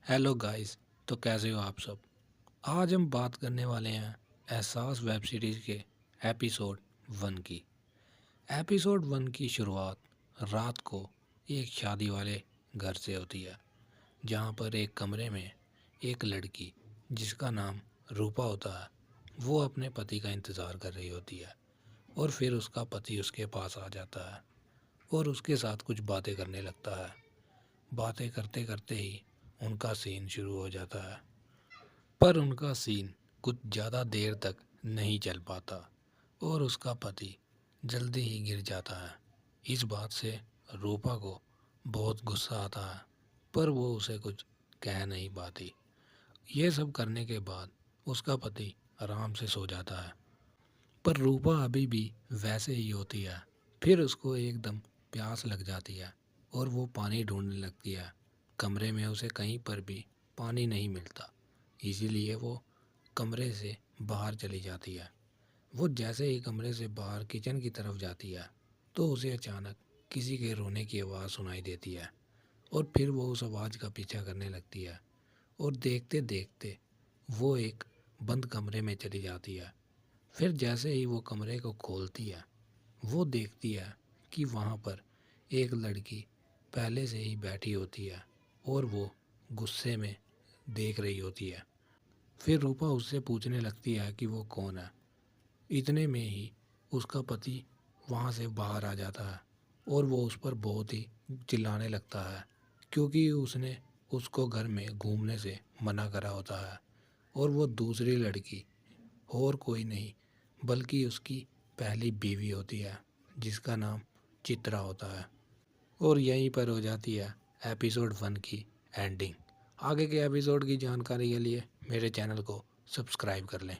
Hello guys. तो कैसे हो आप सब। आज हम बात करने वाले हैं एहसास वेब सीरीज़ के एपिसोड 1 की। एपिसोड 1 की शुरुआत रात को एक शादी वाले घर से होती है, जहां पर एक कमरे में एक लड़की जिसका नाम रूपा होता है, वो अपने पति का इंतज़ार कर रही होती है। और फिर उसका पति उसके पास आ जाता है और उसके साथ कुछ बातें करने लगता है। बातें करते करते ही उनका सीन शुरू हो जाता है, पर उनका सीन कुछ ज़्यादा देर तक नहीं चल पाता और उसका पति जल्दी ही गिर जाता है। इस बात से रूपा को बहुत गुस्सा आता है, पर वो उसे कुछ कह नहीं पाती। ये सब करने के बाद उसका पति आराम से सो जाता है, पर रूपा अभी भी वैसे ही होती है। फिर उसको एकदम प्यास लग जाती है और वो पानी ढूंढने लगती है। कमरे में उसे कहीं पर भी पानी नहीं मिलता, इसीलिए वो कमरे से बाहर चली जाती है। वो जैसे ही कमरे से बाहर किचन की तरफ जाती है, तो उसे अचानक किसी के रोने की आवाज़ सुनाई देती है और फिर वो उस आवाज़ का पीछा करने लगती है और देखते देखते वो एक बंद कमरे में चली जाती है। फिर जैसे ही वो कमरे को खोलती है, वो देखती है कि वहाँ पर एक लड़की पहले से ही बैठी होती है और वो गुस्से में देख रही होती है। फिर रूपा उससे पूछने लगती है कि वो कौन है। इतने में ही उसका पति वहाँ से बाहर आ जाता है और वो उस पर बहुत ही चिल्लाने लगता है, क्योंकि उसने उसको घर में घूमने से मना करा होता है। और वो दूसरी लड़की और कोई नहीं बल्कि उसकी पहली बीवी होती है, जिसका नाम चित्रा होता है। और यहीं पर हो जाती है एपिसोड 1 की एंडिंग। आगे के एपिसोड की जानकारी के लिए मेरे चैनल को सब्सक्राइब कर लें।